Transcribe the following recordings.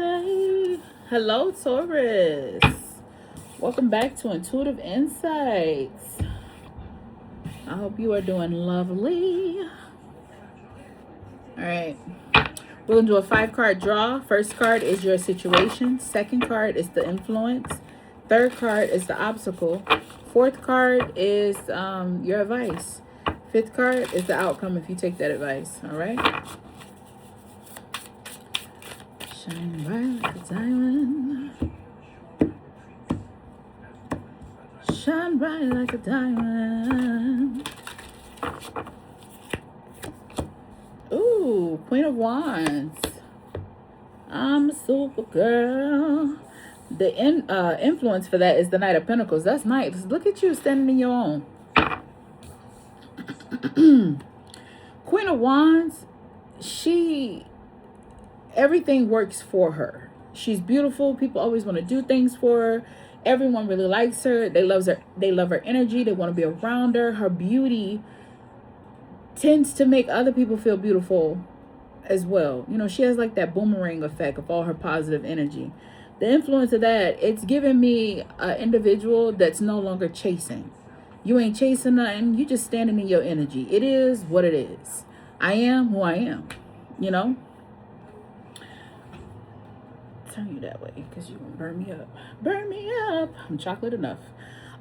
Hey, hello, Taurus. Welcome back to Intuitive Insights. I hope you are doing lovely. All right, we're gonna do a 5 card draw. First card is your situation. Second card is the influence. Third card is the obstacle. Fourth card is your advice. Fifth card is the outcome if you take that advice. All right. Shine bright like a diamond. Shine bright like a diamond. Ooh, Queen of Wands. I'm a super girl. The influence for that is the Knight of Pentacles. That's nice. Look at you standing in your own. Queen of Wands, everything works for her. She's beautiful. People always want to do things for her. Everyone really likes her. They love her energy. They want to be around her. Her beauty tends to make other people feel beautiful as well. You know, she has like that boomerang effect of all her positive energy. The influence of that, it's giving me an individual that's no longer chasing. You ain't chasing nothing. You just standing in your energy. It is what it is. I am who I am, you know. Turn you that way because you're gonna burn me up. Burn me up. I'm chocolate enough.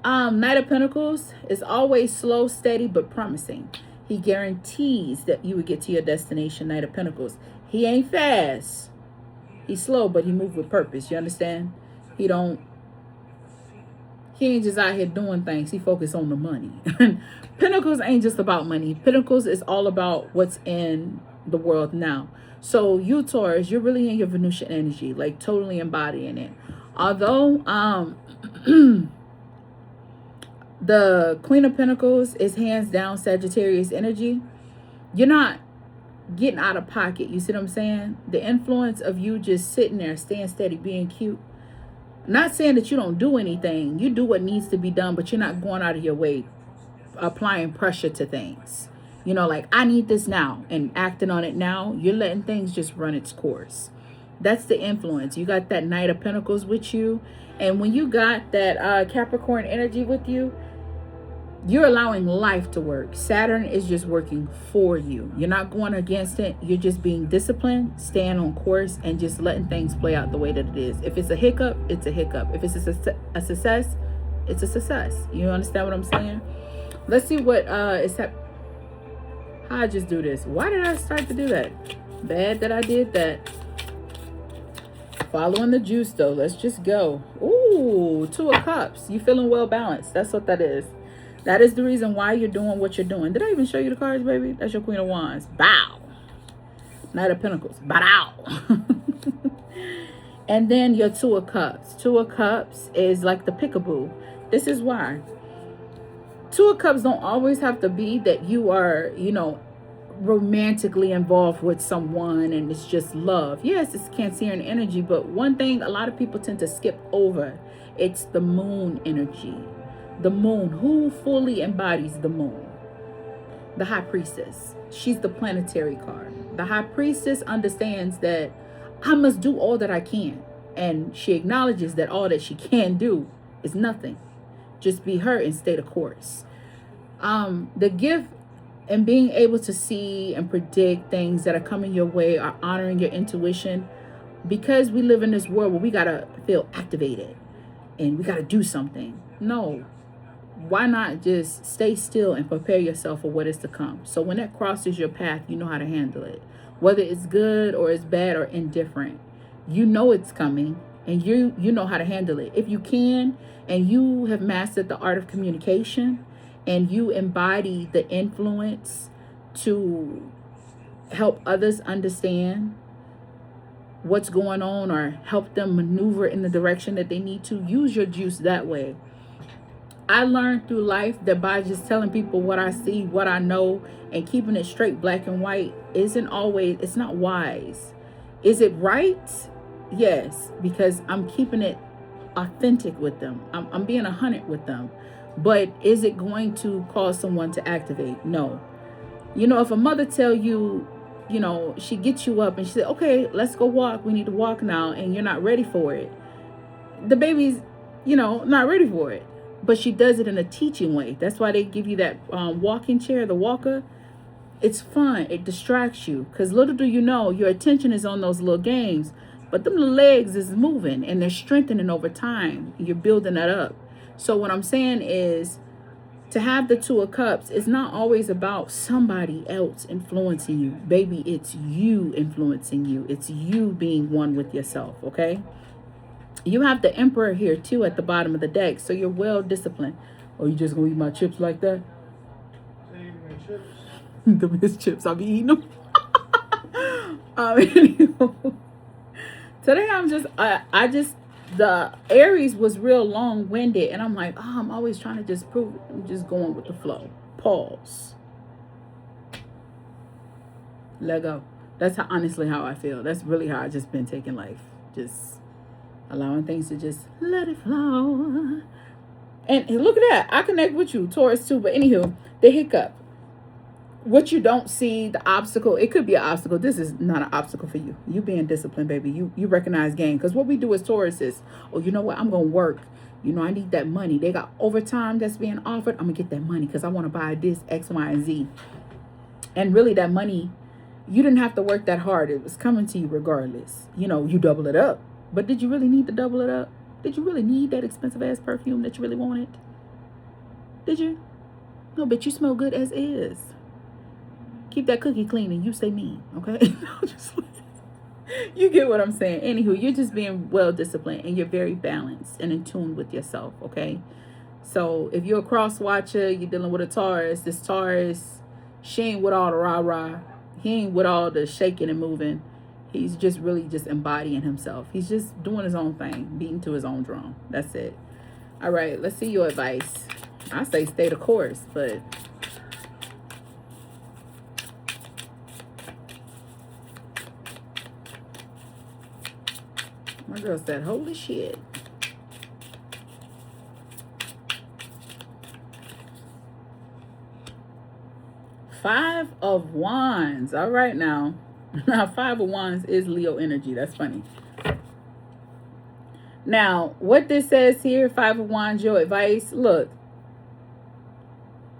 Knight of Pentacles is always slow, steady, but promising. He guarantees that you would get to your destination. Knight of Pentacles. He ain't fast. He's slow, but he moves with purpose. You understand? He ain't just out here doing things. He focused on the money. Pentacles ain't just about money. Pentacles is all about what's in the world now. So you, Taurus, you're really in your Venusian energy, like totally embodying it. Although the Queen of Pentacles is hands down Sagittarius energy, you're not getting out of pocket. You see what I'm saying? The influence of you just sitting there, staying steady, being cute. Not saying that you don't do anything. You do what needs to be done, but you're not going out of your way, applying pressure to things. You know, like, I need this now, and acting on it now. You're letting things just run its course. That's the influence. You got that Knight of Pentacles with you. And when you got that Capricorn energy with you, you're allowing life to work. Saturn is just working for you. You're not going against it. You're just being disciplined, staying on course, and just letting things play out the way that it is. If it's a hiccup, it's a hiccup. If it's a success, it's a success. You understand what I'm saying? Let's see what is happening. How I just do this? Why did I start to do that? Bad that I did that. Following the juice though. Let's just go. Ooh, 2 of Cups. You feeling well balanced. That's what that is. That is the reason why you're doing what you're doing. Did I even show you the cards, baby? That's your Queen of Wands. Bow. Knight of Pentacles. Bow. And then your 2 of Cups. 2 of Cups is like the peekaboo. This is why. 2 of Cups don't always have to be that you are, you know, romantically involved with someone and it's just love. Yes, it's Cancerian energy, but one thing a lot of people tend to skip over, it's the moon energy. The moon. Who fully embodies the moon? The High Priestess. She's the planetary card. The High Priestess understands that I must do all that I can. And she acknowledges that all that she can do is nothing. Just be her and stay the course. The gift and being able to see and predict things that are coming your way, are honoring your intuition, because we live in this world where we gotta feel activated and we gotta do something. No, why not just stay still and prepare yourself for what is to come? So when that crosses your path, you know how to handle it. Whether it's good or it's bad or indifferent, you know it's coming and you know how to handle it. If you can, and you have mastered the art of communication, and you embody the influence to help others understand what's going on or help them maneuver in the direction that they need to, use your juice that way. I learned through life that by just telling people what I see, what I know, and keeping it straight, black and white, it's not wise. Is it right? Yes, because I'm keeping it authentic with them. I'm being 100 with them. But is it going to cause someone to activate? No. You know, if a mother tell you you know, she gets you up and she said, okay, let's go walk. We need to walk now. And you're not ready for it. The baby's, you know, not ready for it. But she does it in a teaching way. That's why they give you that walking chair, the walker. It's fun. It distracts you. Because little do you know, your attention is on those little games. But them little legs is moving and they're strengthening over time. You're building that up. So what I'm saying is, to have the Two of Cups is not always about somebody else influencing you. Baby, it's you influencing you. It's you being one with yourself, okay? You have the Emperor here, too, at the bottom of the deck. So you're well disciplined. Oh, you just going to eat my chips like that? The chips, I'll be eating them. Anyway, today I just, the Aries was real long-winded, and I'm like, oh, I'm always trying to just prove it. I'm just going with the flow. Pause. Let go. That's honestly how I feel. That's really how I just been taking life. Just allowing things to just let it flow. And look at that. I connect with you, Taurus, too. But anywho, the hiccup. What you don't see, the obstacle, it could be an obstacle. This is not an obstacle for you. You being disciplined, baby. You recognize game. Because what we do as Taurus is, oh, you know what? I'm going to work. You know, I need that money. They got overtime that's being offered. I'm going to get that money because I want to buy this, X, Y, and Z. And really that money, you didn't have to work that hard. It was coming to you regardless. You know, you double it up. But did you really need to double it up? Did you really need that expensive ass perfume that you really wanted? Did you? No, but you smell good as is. Keep that cookie clean and you stay mean, okay? You get what I'm saying. Anywho, you're just being well disciplined and you're very balanced and in tune with yourself, okay? So if you're a cross watcher, you're dealing with a Taurus. This Taurus, she ain't with all the rah-rah. He ain't with all the shaking and moving. He's just really just embodying himself. He's just doing his own thing, beating to his own drum. That's it. All right, let's see your advice. I say stay the course, but... my girl said, holy shit. Five of Wands. All right now. Now, Five of Wands is Leo energy. That's funny. Now, what this says here, Five of Wands, your advice. Look,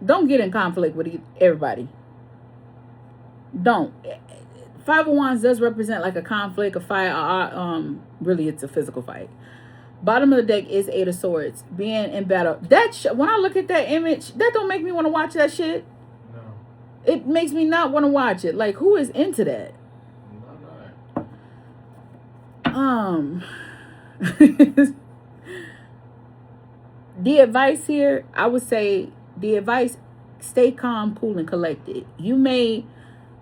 don't get in conflict with everybody. Don't. Five of Wands does represent like a conflict, a fight. Really, it's a physical fight. Bottom of the deck is Eight of Swords, being in battle. That when I look at that image, that don't make me want to watch that shit. No. It makes me not want to watch it. Like, who is into that? The advice here, I would say, the advice: stay calm, cool, and collected. You may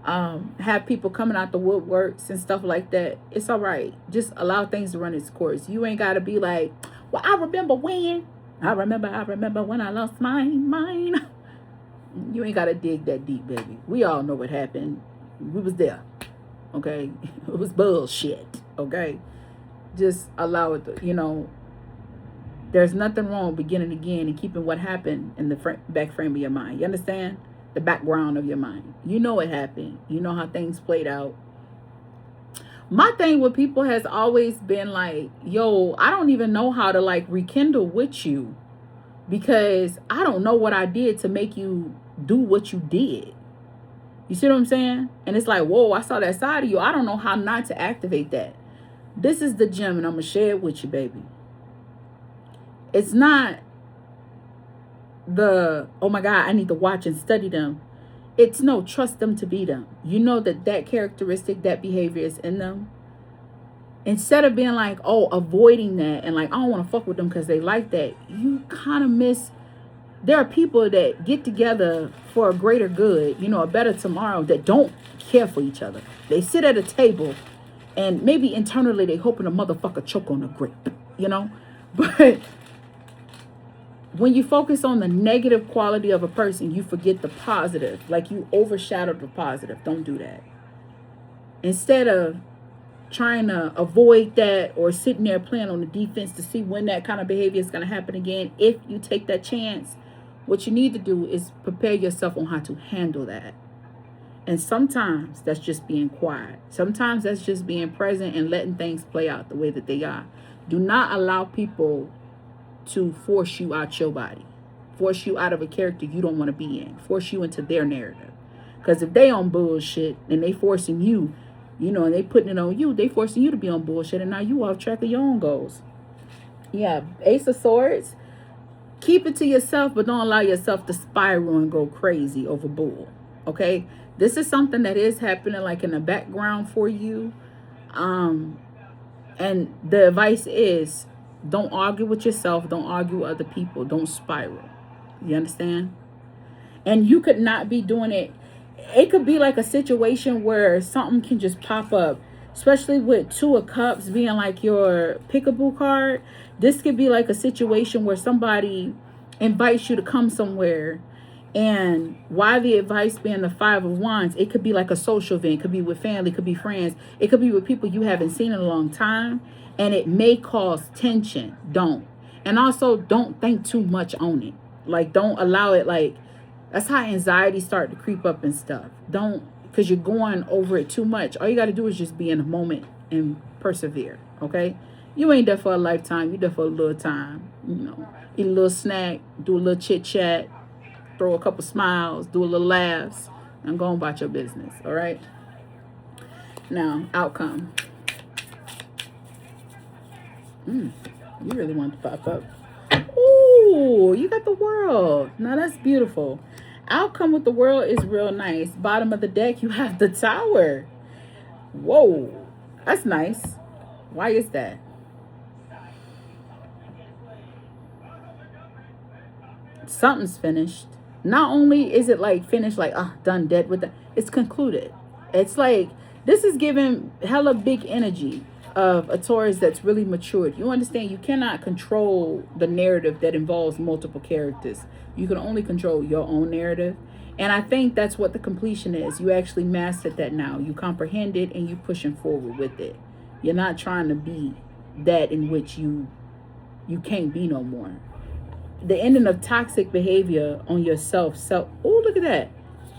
have people coming out the woodworks and stuff like that. It's all right. Just allow things to run its course. You ain't got to be like, well, I remember when I lost mine. You ain't got to dig that deep, baby. We all know what happened. We was there. Okay. It was bullshit. Okay. Just allow it to, you know, there's nothing wrong beginning again and keeping what happened in the back frame of your mind. You understand? The background of your mind. You know what happened. You know how things played out. My thing with people has always been like, yo, I don't even know how to like rekindle with you because I don't know what I did to make you do what you did. You see what I'm saying? And it's like, whoa, I saw that side of you. I don't know how not to activate that. This is the gem and I'm going to share it with you, baby. It's not the, oh my God, I need to watch and study them. It's no, trust them to be them. You know that characteristic, that behavior is in them. Instead of being like, oh, avoiding that and like, I don't want to fuck with them because they like that. You kind of miss, there are people that get together for a greater good, you know, a better tomorrow, that don't care for each other. They sit at a table and maybe internally they hoping a motherfucker choke on a grape, you know, but when you focus on the negative quality of a person, you forget the positive. Like you overshadow the positive. Don't do that. Instead of trying to avoid that or sitting there playing on the defense to see when that kind of behavior is going to happen again, if you take that chance, what you need to do is prepare yourself on how to handle that. And sometimes that's just being quiet. Sometimes that's just being present and letting things play out the way that they are. Do not allow people to force you out your body, force you out of a character you don't want to be in, force you into their narrative. Because if they on bullshit and they forcing you, you know, and they putting it on you, they forcing you to be on bullshit, and now you off track of your own goals. Yeah, Ace of Swords. Keep it to yourself, but don't allow yourself to spiral and go crazy over bull. Okay? This is something that is happening like in the background for you. And the advice is, don't argue with yourself. Don't argue with other people. Don't spiral. You understand? And you could not be doing it. It could be like a situation where something can just pop up, especially with Two of Cups being like your pickable card. This could be like a situation where somebody invites you to come somewhere, and why the advice being the Five of Wands, it could be like a social event. It could be with family, it could be friends, it could be with people you haven't seen in a long time, and it may cause tension. Don't. And also, don't think too much on it. Like, don't allow it, like, that's how anxiety start to creep up and stuff. Don't, because you're going over it too much. All you got to do is just be in a moment and persevere, okay? You ain't there for a lifetime. You're there for a little time. You know, eat a little snack, do a little chit-chat, throw a couple smiles, do a little laughs, and go on about your business, all right? Now, outcome. You really want to pop up. Ooh, you got the World. Now, that's beautiful. Outcome with the World is real nice. Bottom of the deck, you have the Tower. Whoa, that's nice. Why is that? Something's finished. Not only is it like finished, like, done, dead with that, it's concluded. It's like, this is giving hella big energy of a Taurus that's really matured. You understand, you cannot control the narrative that involves multiple characters. You can only control your own narrative. And I think that's what the completion is. You actually mastered that now. You comprehend it and you pushing forward with it. You're not trying to be that in which you can't be no more. The ending of toxic behavior on yourself. Oh, look at that.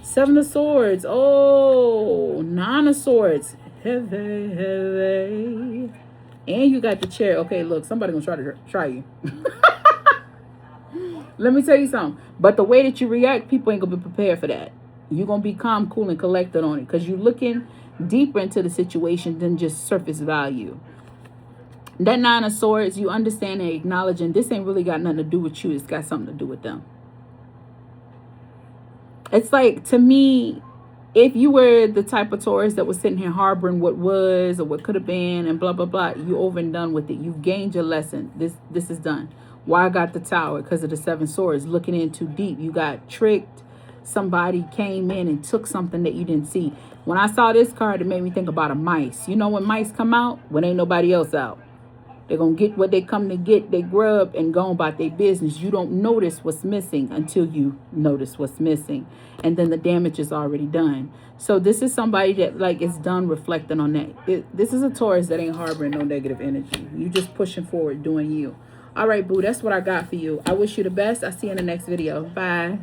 Seven of Swords. Oh, Nine of Swords. Heavy, heavy. And you got the chair. Okay, look, somebody gonna try you. Let me tell you something. But the way that you react, people ain't gonna be prepared for that. You're gonna be calm, cool, and collected on it, because you're looking deeper into the situation than just surface value. That Nine of Swords, you understand and acknowledging this ain't really got nothing to do with you. It's got something to do with them. It's like, to me, if you were the type of Taurus that was sitting here harboring what was or what could have been and blah, blah, blah, you over and done with it. You've gained your lesson. This is done. Why I got the Tower? Because of the Seven Swords. Looking in too deep. You got tricked. Somebody came in and took something that you didn't see. When I saw this card, it made me think about a mice. You know when mice come out? When ain't nobody else out. They're going to get what they come to get. They grub and go about their business. You don't notice what's missing until you notice what's missing. And then the damage is already done. So this is somebody that, like, is done reflecting on that. This is a Taurus that ain't harboring no negative energy. You just pushing forward, doing you. All right, boo, that's what I got for you. I wish you the best. I'll see you in the next video. Bye.